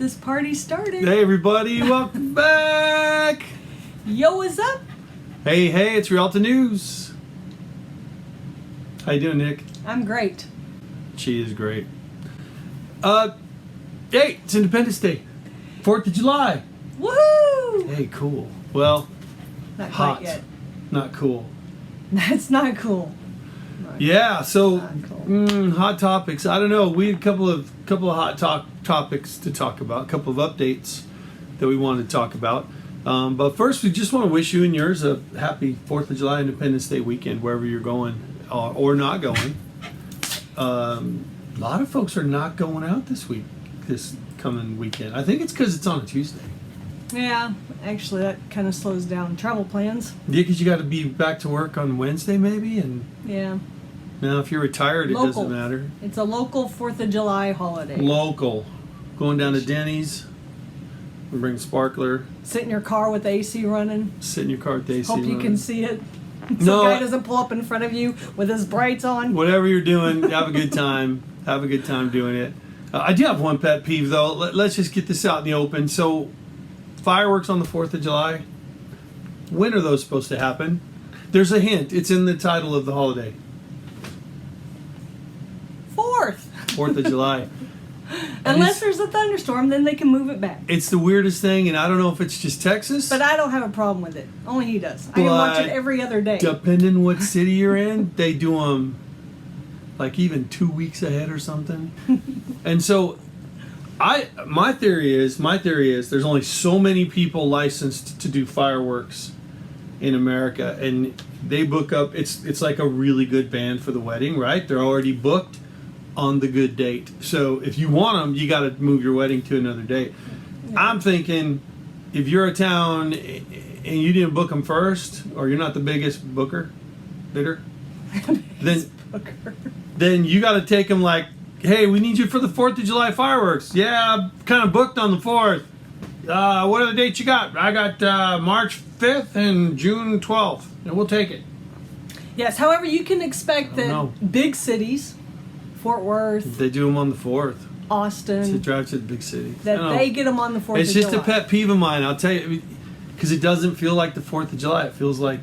this party started. Hey everybody, welcome back. Yo, what's up? Hey, it's Rialta News. How you doing, Nick? I'm great. She is great. Hey, it's Independence Day, 4th of July. Woohoo! Hey, cool. Well, Not hot, quite yet. not cool. That's not cool. Yeah, so Not cool. hot topics. I don't know. We had a couple of hot topics to talk about, a couple of updates that we wanted to talk about. But first, we just want to wish you and yours a happy 4th of July Independence Day weekend, wherever you're going or not going. A lot of folks are not going out this coming weekend. I think it's because it's on a Tuesday. Yeah, actually, that kind of slows down travel plans. Yeah, because you got to be back to work on Wednesday, maybe, and Yeah. now if you're retired, it Local. doesn't matter. It's a local 4th of July holiday. Local, going down to Denny's, we bring a sparkler, Sit in your car with the AC running. sit in your car with the AC Hope you running. can see it. So No. the guy doesn't pull up in front of you with his brights on. Whatever you're doing, have a good time. Have a good time doing it. I do have one pet peeve, though. Let's just get this out in the open. So, fireworks on the 4th of July, when are those supposed to happen? There's a hint. It's in the title of the holiday. 4th. 4th of July. And Unless there's a thunderstorm, then they can move it back. it's the weirdest thing, and I don't know if it's just Texas. But I don't have a problem with it. Only he does. I can watch it But every other day. depending what city you're in, they do them like even 2 weeks ahead or something. And so my theory is there's only so many people licensed to do fireworks in America, and they book up. It's like a really good band for the wedding, right? They're already booked on the good date. So if you want them, you got to move your wedding to another date. Yeah. I'm thinking if you're a town and you didn't book them first, or you're not the biggest bidder, then you got to take them like, hey, we need you for the 4th of July fireworks. Yeah, I'm kind of booked on the 4th. What are the dates you got? I got March 5th and June 12th, and we'll take it. Yes, however, you can expect that know. big cities, Fort Worth, They do them on the 4th to Austin, drive to the big city. that I know. they get them on the 4th It's of just July. a pet peeve of mine, I'll tell you, because it doesn't feel like the 4th of July. It feels like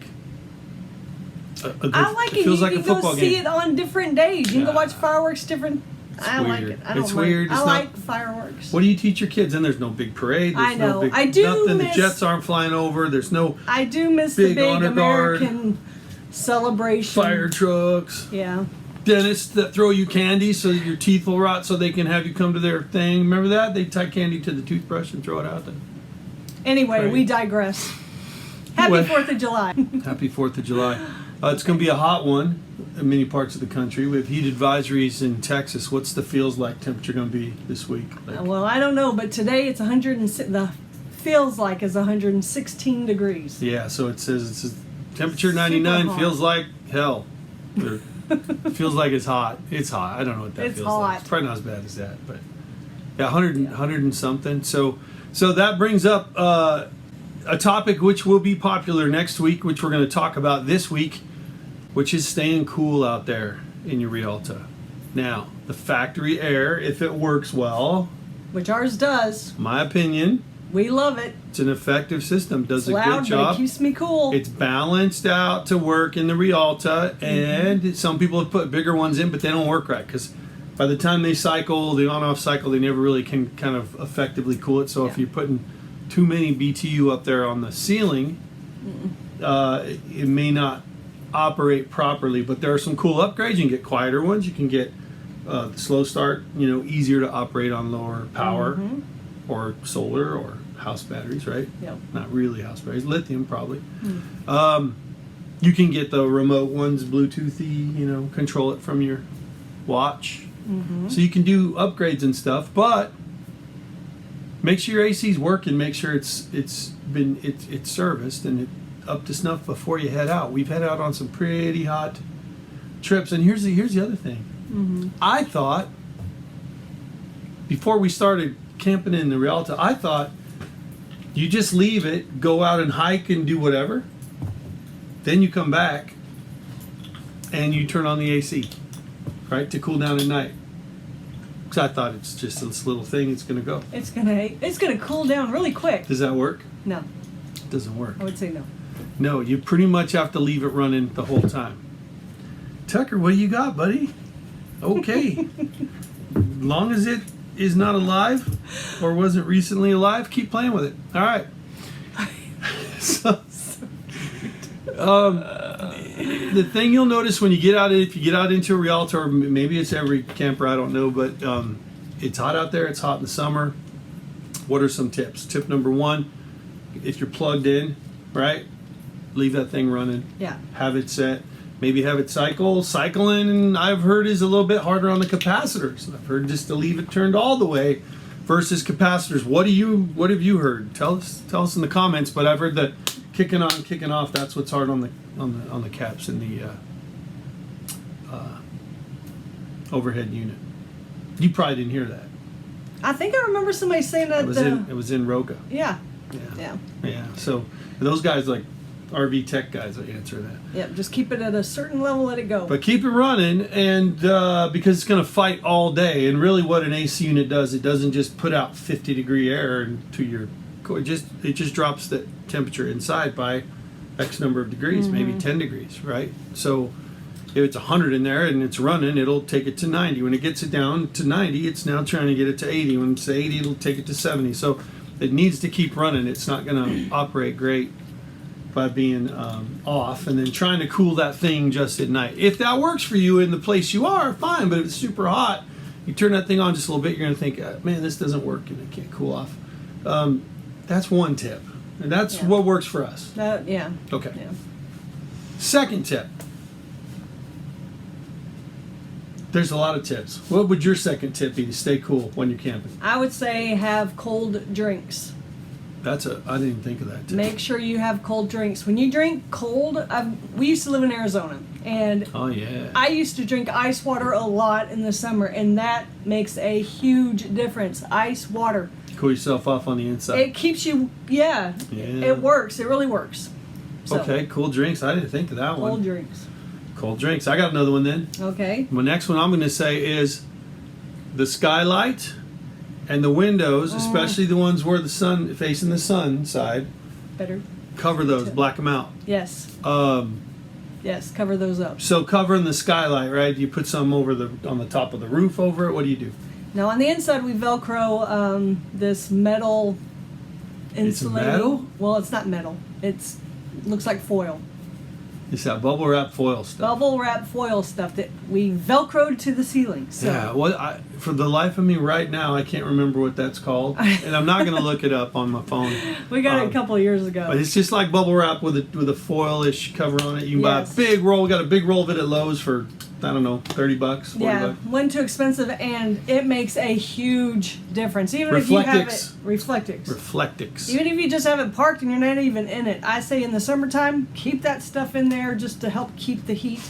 I like it. feels You like can a football go see game. it on different days. You can go Yeah. watch fireworks different. I like weird. it. I don't It's mind. weird. I It's like not- fireworks. What do you teach your kids? And there's no big parade. There's I know. No big, I do nothing. miss- The jets aren't flying over. There's no I do miss the Big big honor guard. American celebration. fire trucks. Yeah. Dentists that throw you candy so that your teeth will rot so they can have you come to their thing. Remember that? They tie candy to the toothbrush and throw it out there. Anyway, Right. we digress. Happy Well- 4th of July. Happy 4th of July. It's going to be a hot one in many parts of the country. We have heat advisories in Texas. What's the feels like temperature going to be this week? Like, Well, I don't know, but today it's 106. The feels like is 116 degrees. yeah, so it says temperature Super 99 hot. feels like hell. Or feels like it's hot. It's hot. I don't know what that It's feels like. hot. It's probably not as bad as that, but yeah, 100 and something. So that brings up a topic which will be popular next week, which we're going to talk about this week, which is staying cool out there in your Rialta. Now, the factory air, if it works well, Which ours does. my opinion, We love it. it's an effective system. Does It's a loud, good but it job. keeps me cool. It's balanced out to work in the Rialta, and some people have put bigger ones in, but they don't work right because by the time they cycle, the on-off cycle, they never really can kind of effectively cool it. So if Yeah. you're putting too many BTU up there on the ceiling, it may not operate properly. But there are some cool upgrades. You can get quieter ones. You can get the slow start, easier to operate on lower power or solar or house batteries, right? Yep. Not really house batteries, lithium probably. You can get the remote ones, Bluetoothy, control it from your watch. So you can do upgrades and stuff, but make sure your AC's working. Make sure it's serviced and it's up to snuff before you head out. We've head out on some pretty hot trips, and here's the other thing. I thought before we started camping in the Rialta, I thought you just leave it, go out and hike and do whatever. Then you come back and you turn on the AC, right, to cool down at night. Because I thought it's just this little thing. It's going to go. It's gonna cool down really quick. Does that work? No, It doesn't work. I would say no. No, you pretty much have to leave it running the whole time. Tucker, what do you got, buddy? Okay. Long as it is not alive or wasn't recently alive, keep playing with it. All right. So, the thing you'll notice when you get out, if you get out into a Rialta, or maybe it's every camper, I don't know, but it's hot out there. It's hot in the summer. What are some tips? Tip number one, if you're plugged in, right, leave that thing running. Yeah. Have it set. Maybe have it cycle. Cycling, I've heard, is a little bit harder on the capacitors. I've heard just to leave it turned all the way versus capacitors. What have you heard? Tell us in the comments. But I've heard that kicking on, kicking off, that's what's hard on the caps in the overhead unit. You probably didn't hear that. I think I remember somebody saying that. It was in Roga. Yeah. Yeah. Yeah. So those guys, like RV tech guys, will answer that. Yeah. Just keep it at a certain level. Let it go. But keep it running, and because it's going to fight all day. And really, what an AC unit does, it doesn't just put out 50-degree air into your core. It just drops the temperature inside by X number of degrees, maybe 10 degrees, right? So if it's 100 in there and it's running, it'll take it to 90. When it gets it down to 90, it's now trying to get it to 80. When it's 80, it'll take it to 70. So it needs to keep running. It's not going to operate great by being off and then trying to cool that thing just at night. If that works for you in the place you are, fine. But if it's super hot, you turn that thing on just a little bit, you're going to think, man, this doesn't work and it can't cool off. That's one tip. And that's what works for us. Yeah. Okay. Yeah. Second tip. There's a lot of tips. What would your second tip be to stay cool when you're camping? I would say have cold drinks. I didn't even think of that tip. Make sure you have cold drinks. When you drink cold, we used to live in Arizona, and Oh yeah. I used to drink ice water a lot in the summer, and that makes a huge difference. Ice water. Cool yourself off on the inside. It keeps you, Yeah. it works. It really works. So, Okay, cool drinks. I didn't think of that one. cold drinks. Cold drinks. I got another one then. Okay. The next one I'm going to say is the skylight and the windows, especially the ones where the sun facing the sun side. Better. Cover those, black them out. Yes. Yes. Cover those up. So covering the skylight, right? You put some on the top of the roof over it. What do you do? Now on the inside we Velcro this metal insulating. metal? Well, it's not metal. It looks like foil. It's that bubble wrap foil stuff. Bubble wrap foil stuff that we Velcroed to the ceiling. So. Yeah, well, for the life of me right now, I can't remember what that's called, and I'm not going to look it up on my phone. We got it a couple of years ago. But it's just like bubble wrap with a foilish cover on it. You can buy a Yes. big roll. We got a big roll of it at Lowe's for, I don't know, $30, $40. Yeah, wasn't too expensive, and it makes a huge difference. Even if you have it, Reflectix. Even if you just have it parked and you're not even in it, I say in the summertime, keep that stuff in there just to help keep the heat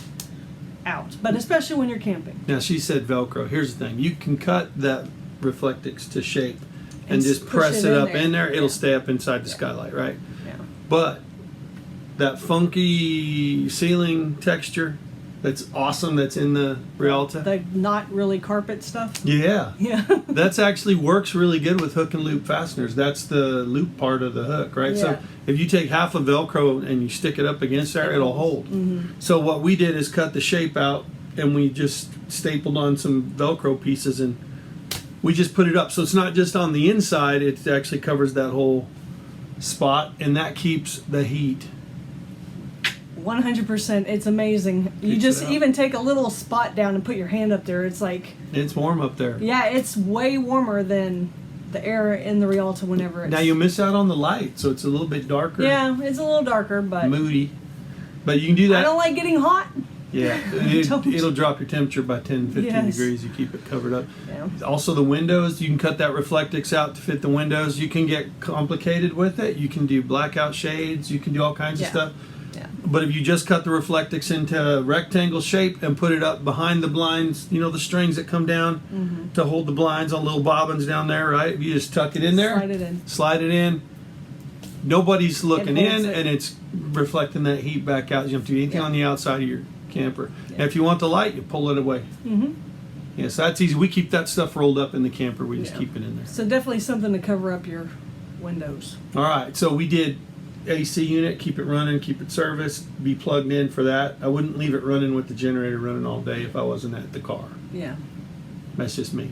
out. But especially when you're camping. Now she said Velcro. Here's the thing: you can cut that Reflectix to shape and just push press it up in there. It'll Yeah. stay up inside the skylight, right? Yeah. But that funky ceiling texture, that's awesome. That's in the Rialta. The not really carpet stuff. Yeah. Yeah. That's actually works really good with hook and loop fasteners. That's the loop part of the hook, right? Yeah. So if you take half of Velcro and you stick it up against there, it'll hold. So what we did is cut the shape out and we just stapled on some Velcro pieces and we just put it up. So it's not just on the inside, it actually covers that whole spot and that keeps the heat. 100%. It's amazing. You Keeps just it up. even take a little spot down and put your hand up there. It's like, It's warm up there. yeah, it's way warmer than the air in the Rialta whenever it's... Now you miss out on the light, so it's a little bit darker. Yeah, it's a little darker, but... Moody. But you can do that. I don't like getting hot. Yeah, Don't. it'll drop your temperature by 10, 15 Yes. degrees. You keep it covered up. Yeah. Also, the windows, you can cut that Reflectix out to fit the windows. You can get complicated with it. You can do blackout shades. You can do all kinds of Yeah. stuff. Yeah. But if you just cut the Reflectix into a rectangle shape and put it up behind the blinds, you know, the strings that come down to hold the blinds on little bobbins down there, right? If you just tuck it in there. Slide it in. Slide it in. Nobody's looking holds in, it. and it's reflecting that heat back out. You don't have to do anything Yeah. on the outside of your camper. Yeah. And if you want the light, you pull it away. Mm-hmm. Yeah, so that's easy. We keep that stuff rolled up in the camper. We just Yeah. keep it in there. So definitely something to cover up your windows. All right, so we did AC unit, keep it running, keep it serviced, be plugged in for that. I wouldn't leave it running with the generator running all day if I wasn't at the car. Yeah. That's just me.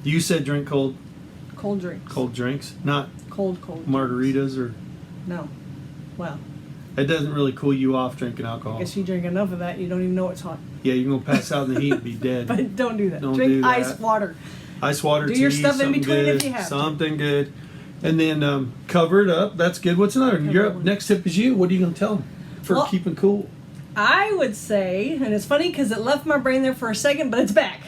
You said drink cold Cold drinks. not Cold. margaritas, or No. Well, it doesn't really cool you off drinking alcohol. I guess you drink enough of that, you don't even know it's hot. Yeah, you're gonna pass out in the heat and be dead. But don't do that. Don't Drink do that. ice water. Ice water, Do tea, your stuff in something between good, if you have to. something good, and then cover it up. That's good. What's another? Cover You're it up. with- Next tip is you. What are you gonna tell them for Well, keeping cool? I would say, and it's funny because it left my brain there for a second, but it's back.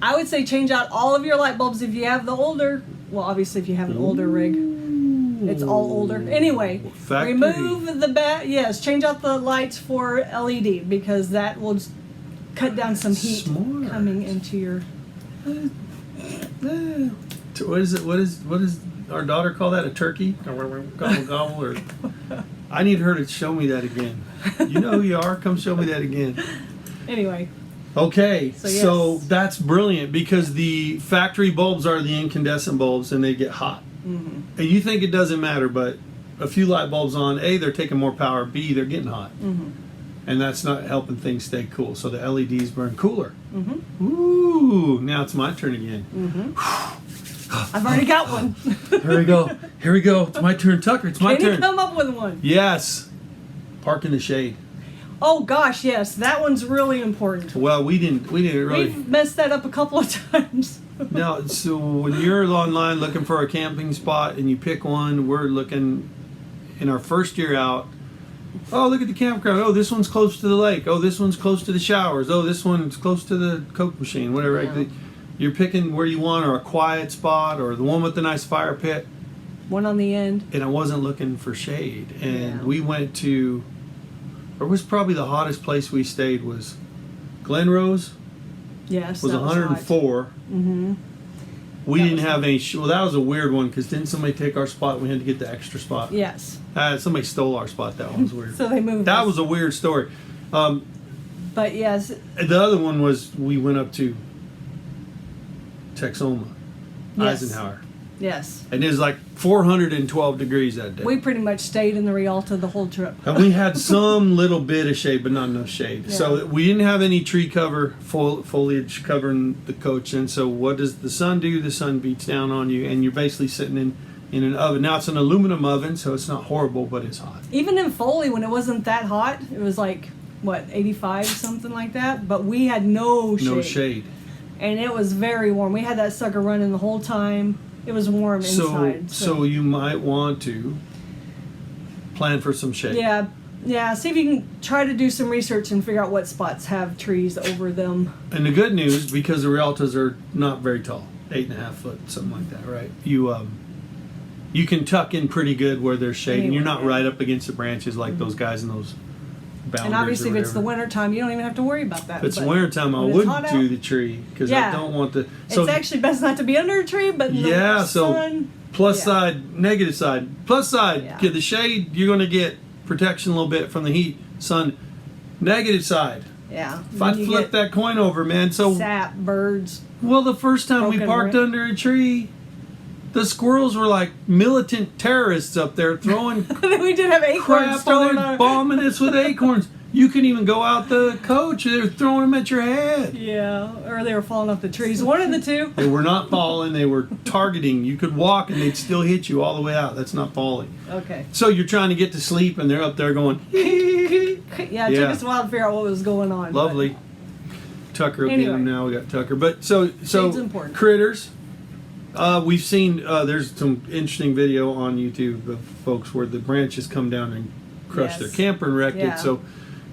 I would say change out all of your light bulbs if you have the older. Well, obviously, if you have an older rig, it's all older. Anyway, Factory. remove the Yes, change out the lights for LED because that will just cut down some heat Smart. coming into your. What is it? What is our daughter call that? A turkey? Gobble gobble. Or I need her to show me that again. You know who you are. Come show me that again. Anyway, Okay, So, so yes. that's brilliant because the factory bulbs are the incandescent bulbs and they get hot. mm-hmm. And you think it doesn't matter, but a few light bulbs on, A, they're taking more power, B, they're getting hot. Mm-hmm. And that's not helping things stay cool. So the LEDs burn cooler. Mm-hmm. Ooh, now it's my turn again. Mm-hmm. I've already got one. Here we go. Here we go. It's my turn, Tucker. It's my Can you turn. come up with one? Yes. Park in the shade. Oh gosh, yes, that one's really important. Well, we didn't really. We've messed that up a couple of times. No, so when you're online looking for a camping spot and you pick one, we're looking in our first year out. Oh, look at the campground. Oh, this one's close to the lake. Oh, this one's close to the showers. Oh, this one's close to the Coke machine, whatever. Yeah. You're picking where you want, or a quiet spot, or the one with the nice fire pit. One on the end. And I wasn't looking for shade. And Yeah. we went to, or was probably the hottest place we stayed was Glen Rose. Yes. Was that 104. Mm-hmm. We That didn't was have any. Well, that was a weird one because didn't somebody take our spot? We had to get the extra spot. Yes. Somebody stole our spot. That one was weird. So they moved. That us. was a weird story. But yes. The other one was we went up to Texoma, Yes. Eisenhower, Yes. and it was like 412 degrees that day. We pretty much stayed in the Rialta the whole trip. And we had some little bit of shade, but not enough shade. Yeah. So we didn't have any tree cover, foliage covering the coach. And so what does the sun do? The sun beats down on you, and you're basically sitting in an oven. Now it's an aluminum oven, so it's not horrible, but it's hot. Even in Foley, when it wasn't that hot, it was like what 85, something like that. But we had no shade. No shade. And it was very warm. We had that sucker running the whole time. It was warm inside. So you might want to plan for some shade. Yeah. See if you can try to do some research and figure out what spots have trees over them. And the good news, because the Rialtas are not very tall, 8.5 foot, something like that, right? You can tuck in pretty good where there's shade, and you're not Anyway, yeah. right up against the branches like those guys in those boundaries. And obviously, or if it's the whatever. winter time, you don't even have to worry about that. If it's but wintertime, I when it's hot wouldn't do out- the tree because Yeah. I don't want the. It's actually best not to be under a tree, but in the Yeah, so sun. plus yeah. side, negative side. Plus side, Yeah. get the shade. You're going to get protection a little bit from the heat. Sun. Negative side. Yeah. If I flip that coin over, man. So sap, birds. well, the first time we Broken parked branch. under a tree, the squirrels were like militant terrorists up there throwing We did have acorns crap thrown on there, on. bombing us with acorns. You couldn't even go out the coach. They were throwing them at your head. Yeah, or they were falling off the trees. One of the two. They were not falling. They were targeting. You could walk and they'd still hit you all the way out. That's not falling. Okay. So you're trying to get to sleep and they're up there going, Yeah, it took us a while to figure out what was going on. but- lovely. Tucker will get Anyway. him now. We got Tucker. But so Shade's important. critters. We've seen there's some interesting video on YouTube of folks where the branches come down and crush Yes. their camper and wreck Yeah. it. So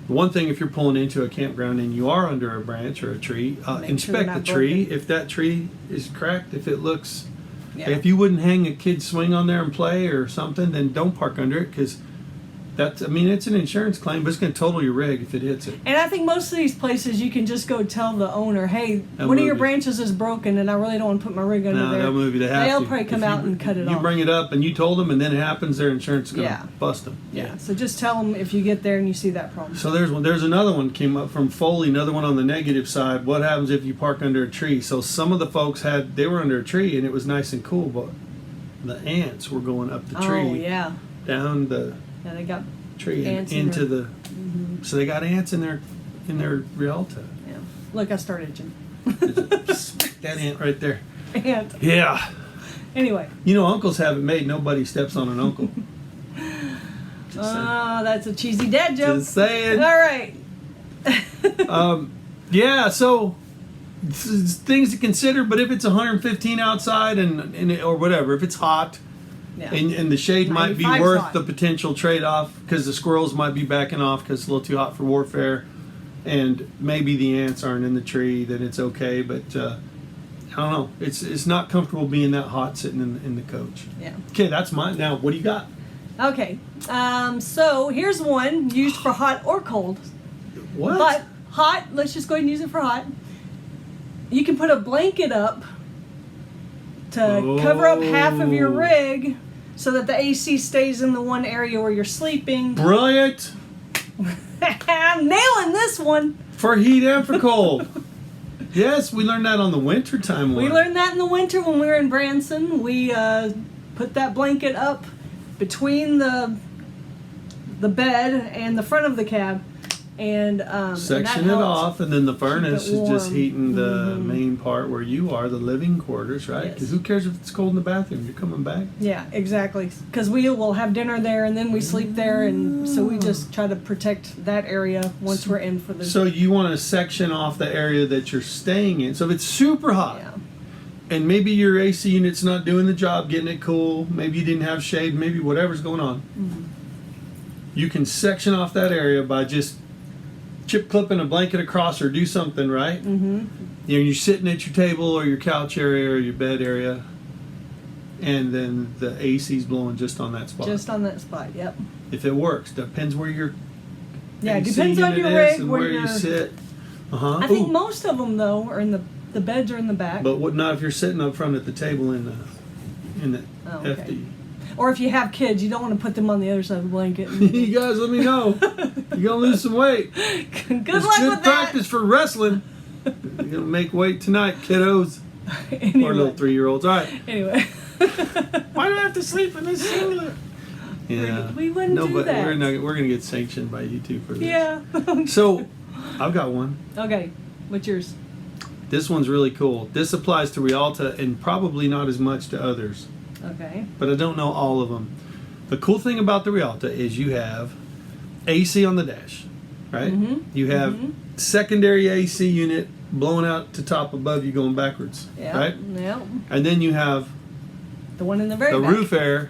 one thing, if you're pulling into a campground and you are under a branch or a tree, Make sure they're inspect the not tree. broken. If that tree is cracked, if it looks, Yeah. if you wouldn't hang a kid's swing on there and play or something, then don't park under it because That's, I mean, it's an insurance claim, but it's going to total your rig if it hits it. And I think most of these places you can just go tell the owner, hey, one of your branches is broken and I really don't want to put my rig under there. They'll move you. They'll probably come out and cut it off. You bring it up and you told them and then it happens, their insurance is going to bust them. Yeah, so just tell them if you get there and you see that problem. So there's another one came up from Foley, another one on the negative side. What happens if you park under a tree? So some of the folks they were under a tree and it was nice and cool, but the ants were going up the tree. Oh, yeah. Down the they got tree and into the... Mm-hmm. So they got ants in their Rialta. Yeah. Look, I started, Jim. Smack that ant right there. Ant. Yeah. Anyway. You know, uncles have it made. Nobody steps on an uncle. That's a cheesy dad joke. Just saying. All right. Yeah, so things to consider, but if it's 115 outside or whatever, if it's hot, and the shade might be worth the potential trade-off because the squirrels might be backing off because it's a little too hot for warfare, and maybe the ants aren't in the tree, then it's okay. But I don't know. It's not comfortable being that hot sitting in the coach. Yeah. Okay, that's mine. Now, what do you got? Okay. So here's one used for hot or cold. What? But hot. Let's just go ahead and use it for hot. You can put a blanket up to cover up half of your rig so that the AC stays in the one area where you're sleeping. Brilliant. I'm nailing this one. For heat and for cold. Yes, we learned that on the wintertime one. We learned that in the winter when we were in Branson. We put that blanket up between the bed and the front of the cab. And section it off, and then the furnace is just heating the main part where you are, the living quarters, right? Because who cares if it's cold in the bathroom? You're coming back. Yeah, exactly. Because we will have dinner there, and then we sleep there, and so we just try to protect that area once we're in for the. So you want to section off the area that you're staying in. So if it's super hot, and maybe your AC unit's not doing the job, getting it cool. Maybe you didn't have shade. Maybe whatever's going on. You can section off that area by just chip clipping a blanket across or do something, right? You're sitting at your table or your couch area or your bed area, and then the AC's blowing just on that spot. Just on that spot, yep. If it works, depends where your it depends on your rig and where you sit. I think most of them though are in the beds are in the back. But what not if you're sitting up front at the table in the FD? Or if you have kids, you don't want to put them on the other side of the blanket. You guys, let me know. You're gonna lose some weight. Good luck with that. Good practice for wrestling. You're gonna make weight tonight, kiddos. Anyway. Or little 3-year-olds. All right. Anyway. Why do I have to sleep in this singlet? Yeah. We wouldn't do that. We're gonna get sanctioned by YouTube for this. Yeah. So, I've got one. Okay. What's yours? This one's really cool. This applies to Rialta and probably not as much to others. Okay. But I don't know all of them. The cool thing about the Rialta is you have AC on the dash, right? You have secondary AC unit blowing out to top above you going backwards, right? Yeah. And then you have the one in the very back. Roof air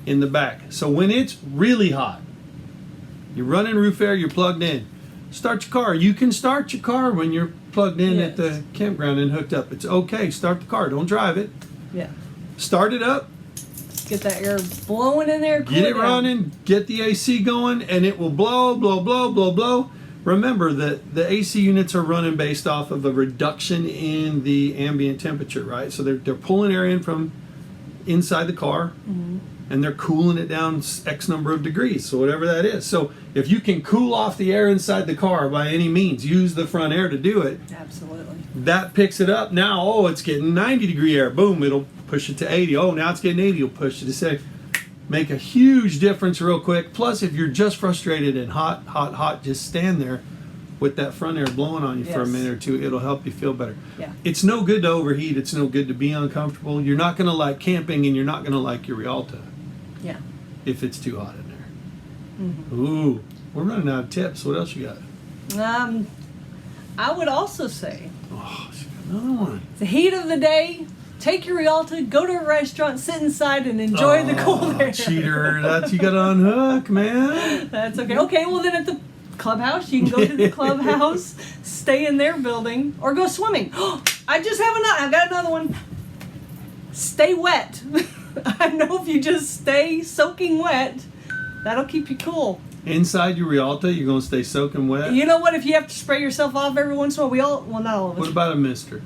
in the back. So when it's really hot, you're running roof air, you're plugged in. Start your car. You can start your car when you're plugged in at the campground and hooked up. It's okay. Start the car. Don't drive it. Yeah. Start it up. Get that air blowing in there. Get it running. Get the AC going, and it will blow, blow, blow, blow, blow. Remember that the AC units are running based off of a reduction in the ambient temperature, right? So they're pulling air in from inside the car, and they're cooling it down X number of degrees, so whatever that is. So if you can cool off the air inside the car by any means, use the front air to do it. Absolutely. That picks it up. Now, it's getting 90-degree air. Boom, it'll push it to 80. Oh, now it's getting 80. It'll push it to 60. Make a huge difference real quick. Plus, if you're just frustrated and hot, just stand there with that front air blowing on you for a minute or two. It'll help you feel better. Yeah. It's no good to overheat. It's no good to be uncomfortable. You're not going to like camping, and you're not going to like your Rialta. Yeah. If it's too hot in there. Ooh, we're running out of tips. What else you got? I would also say. Oh, she's got another one. The heat of the day. Take your Rialta, go to a restaurant, sit inside, and enjoy the cold air. Cheater, that's you got to unhook, man. That's okay. Okay, well then at the clubhouse, you can go to the clubhouse, stay in their building, or go swimming. I've got another one. Stay wet. I know if you just stay soaking wet, That'll keep you cool. Inside your Rialta, you're going to stay soaking wet. You know what? If you have to spray yourself off every once in a while, well, not all of us. What about a mister?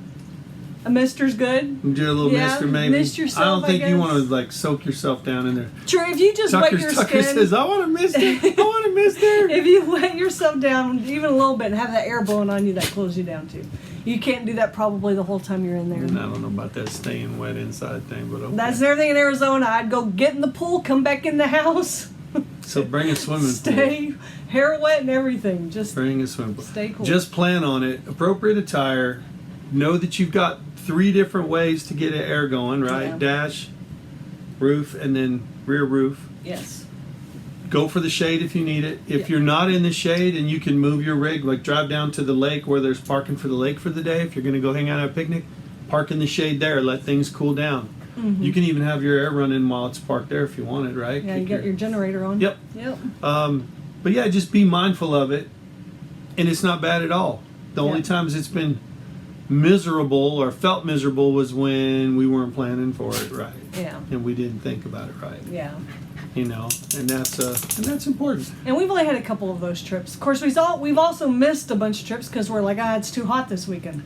A mister's good. Do a little mister maybe. Mist yourself, I don't think you guess. want to like soak yourself down in there. Sure, if you just wet your Tucker skin. says, "I want a mister. I want a mister." If you wet yourself down even a little bit and have that air blowing on you, that cools you down too. You can't do that probably the whole time you're in there. And I don't know about that staying wet inside thing, but okay. That's everything in Arizona. I'd go get in the pool, come back in the house. So bring a swimming pool. Stay hair wet and everything. Just Bring a swimming pool. stay cool. Just plan on it. Appropriate attire. Know that you've got 3 different ways to get air going, right? Yeah. Dash, roof, and then rear roof. Yes. Go for the shade if you need it. If you're not in the shade and you can move your rig, like drive down to the lake where there's parking for the lake for the day. If you're going to go hang out at a picnic, park in the shade there. Let things cool down. Mm-hmm. You can even have your air running while it's parked there if you wanted, right? Yeah, you got your generator on. Yep. Yep. But yeah, just be mindful of it. And it's not bad at all. The only Yeah. times it's been miserable or felt miserable was when we weren't planning for it right. Yeah. And we didn't think about it right. Yeah. You know, and that's important. And we've only had a couple of those trips. Of course, we've also missed a bunch of trips because we're like, it's too hot this weekend.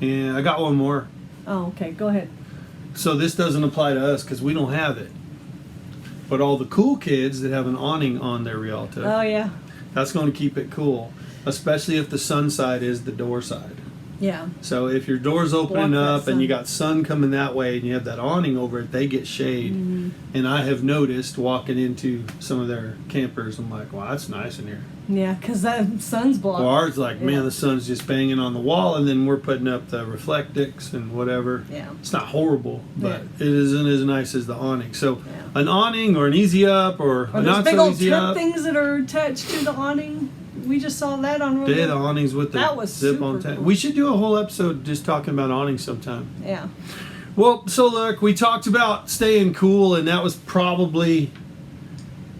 And I got one more. Oh, okay. Go ahead. So this doesn't apply to us because we don't have it. But all the cool kids that have an awning on their Rialta, Oh, yeah. that's going to keep it cool, especially if the sun side is the door side. Yeah. So if your door's opening Block that up and sun. you got sun coming that way and you have that awning over it, they get shade. Mm-hmm. And I have noticed walking into some of their campers, I'm like, wow, that's nice in here. Yeah, because that sun's blocked. Well, ours like, Yeah. man, the sun's just banging on the wall, and then we're putting up the reflectics and whatever. Yeah. It's not horrible, but Yeah. it isn't as nice as the awning. So Yeah. an awning or an easy up or a Or those not big so old easy tent up. things that are attached to the awning. We just saw that on Yeah, the awnings with the That was zip on super tent. cool. We should do a whole episode just talking about awnings sometime. Yeah. Well, so look, we talked about staying cool, and that was probably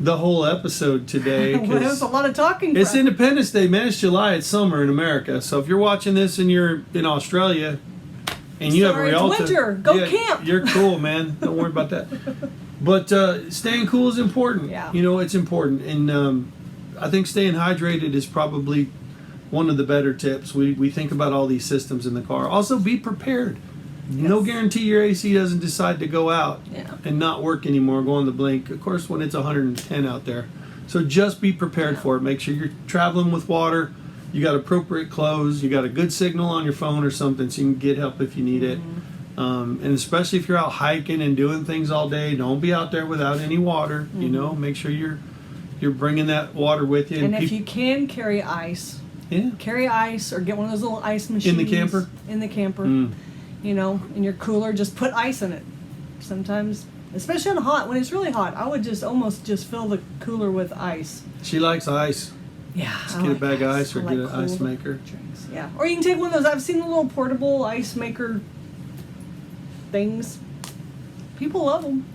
the whole episode today. Well, that was a lot of talking. It's for- Independence Day, man. It's July. It's summer in America. So if you're watching this and you're in Australia and you Sorry, have a it's Rialta, winter. Go camp. You're cool, man. Don't worry about that. But staying cool is important. Yeah. You know, it's important. And I think staying hydrated is probably one of the better tips. We think about all these systems in the car. Also, be prepared. No Yes. guarantee your AC doesn't decide to go out Yeah. and not work anymore, go on the blink. Of course, when it's 110 out there. So just be prepared for it. Make sure you're traveling with water. You got appropriate clothes. You got a good signal on your phone or something so you can get help if you need it. And especially if you're out hiking and doing things all day, don't be out there without any water. You know, make sure you're bringing that water with you. And if you can carry ice, yeah. carry ice or get one of those little ice machines. In the camper? In the camper. Mm. You know, in your cooler, just put ice in it. Sometimes, especially when it's really hot, I would just almost just fill the cooler with ice. She likes ice. Yeah. Just get a bag of ice or I get like an ice cold maker. drinks. Yeah. Or you can take one of those. I've seen the little portable ice maker things. People love them.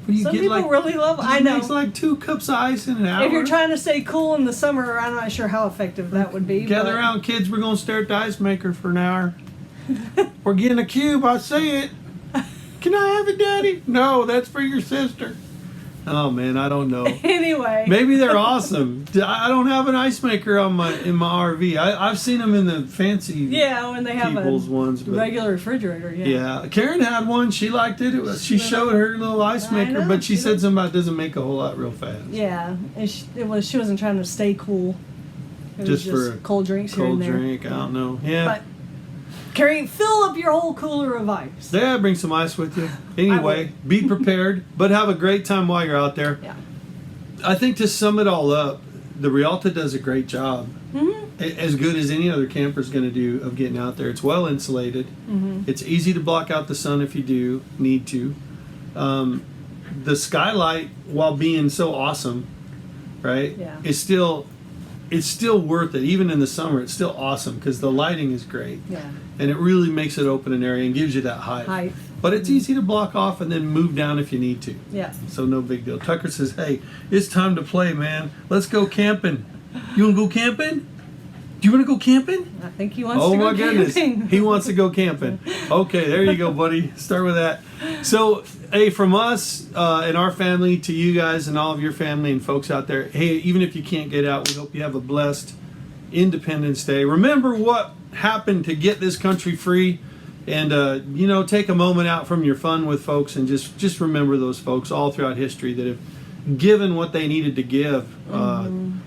But you Some get people like, really love them. I know. It's like 2 cups of ice in an hour. If you're trying to stay cool in the summer, I'm not sure how effective that would be. Gather but- around, kids. We're going to stare at the ice maker for an hour. We're getting a cube. I see it. Can I have it, Daddy? No, that's for your sister. Oh man, I don't know. Anyway. Maybe they're awesome. I don't have an ice maker in my RV. I've seen them in the fancy Yeah, when they have people's a ones. But regular refrigerator. Yeah. yeah, Karen had one. She liked it. She showed her little ice I maker, know, but she she said does. something about it doesn't make a whole lot real fast. Yeah, and she wasn't trying to stay cool. It Just was for a cold drinks here Cold and there. drink. I don't know. Yeah. But fill up your whole cooler of ice. Yeah, bring some ice with you. Anyway, be prepared, but have a great time while you're out there. Yeah. I think to sum it all up, the Rialta does a great job. Mm-hmm. As good as any other camper is going to do of getting out there. It's well insulated. Mm-hmm. It's easy to block out the sun if you do need to. The skylight, while being so awesome, right? Yeah. It's still worth it. Even in the summer, it's still awesome because the lighting is great. Yeah. And it really makes it open an area and gives you that height. Height. But it's easy to block off and then move down if you need to. Yeah. So no big deal. Tucker says, hey, it's time to play, man. Let's go camping. You want to go camping? Do you want to go camping? I think he wants Oh to go my goodness, camping. he wants to go camping. Okay, there you go, buddy. Start with that. So, hey, from us and our family to you guys and all of your family and folks out there, hey, even if you can't get out, we hope you have a blessed Independence Day. Remember what happened to get this country free, and you know, take a moment out from your fun with folks and just remember those folks all throughout history that have given what they needed to give,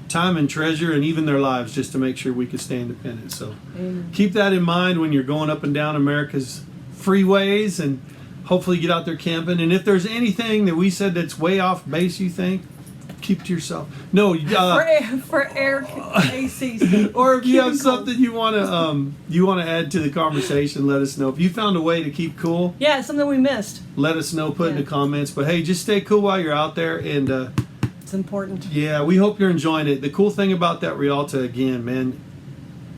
time and treasure, and even their lives, just to make sure we could stay independent. So keep that in mind when you're going up and down America's freeways, and hopefully get out there camping. And if there's anything that we said that's way off base, you think, keep to yourself. No, for air AC stuff. or if you have something you want to add to the conversation, let us know. If you found a way to keep cool, Yeah, something we missed. let us know. Put in the comments. But hey, just stay cool while you're out there, and It's important. yeah, we hope you're enjoying it. The cool thing about that Rialta, again, man,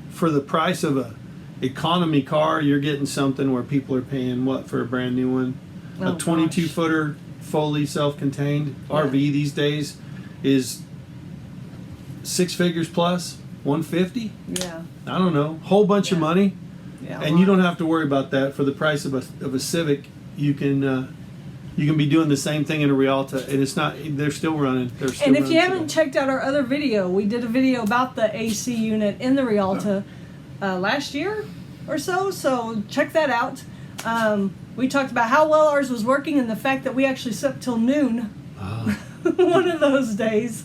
for the price of a economy car, you're getting something where people are paying what for a brand new one? Oh, A 22-footer, fully self-contained RV these days is 6 figures plus, 150. Yeah. I don't know, whole bunch of money, Yeah. and you don't have to worry about that. For the price of a Civic, you can be doing the same thing in a Rialta, and it's not. They're still running. They're still. And if running you haven't today. checked out our other video, we did a video about the AC unit in the Rialta last year or so. So check that out. We talked about how well ours was working and the fact that we actually slept till noon one of those days.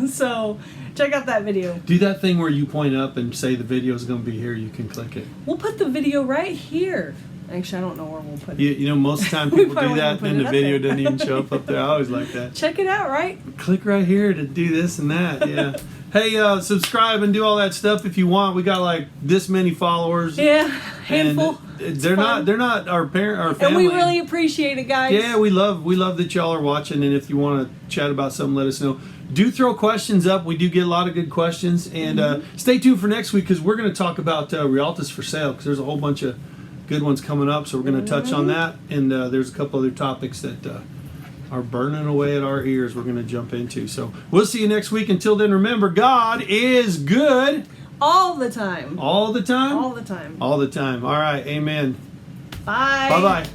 So check out that video. Do that thing where you point up and say the video is going to be here. You can click it. We'll put the video right here. Actually, I don't know where we'll put it. You know, most of the time We people probably do that, won't put and it the up video there. doesn't even show up there. I always like that. Check it out, right? Click right here to do this and that. Yeah. Hey, subscribe and do all that stuff if you want. We got like this many followers. Yeah, handful. And they're not our And family. we really appreciate it, guys. Yeah, we love that y'all are watching, and if you want to chat about something, let us know. Do throw questions up. We do get a lot of good questions, and stay tuned for next week because we're going to talk about Rialtas for sale, because there's a whole bunch of good ones coming up, so we're going to touch on that, and there's a couple other topics that are burning away at our ears we're going to jump into. So we'll see you next week. Until then, remember, God is good. All the time. All the time? All the time. All the time. All right, amen. Bye. Bye-bye.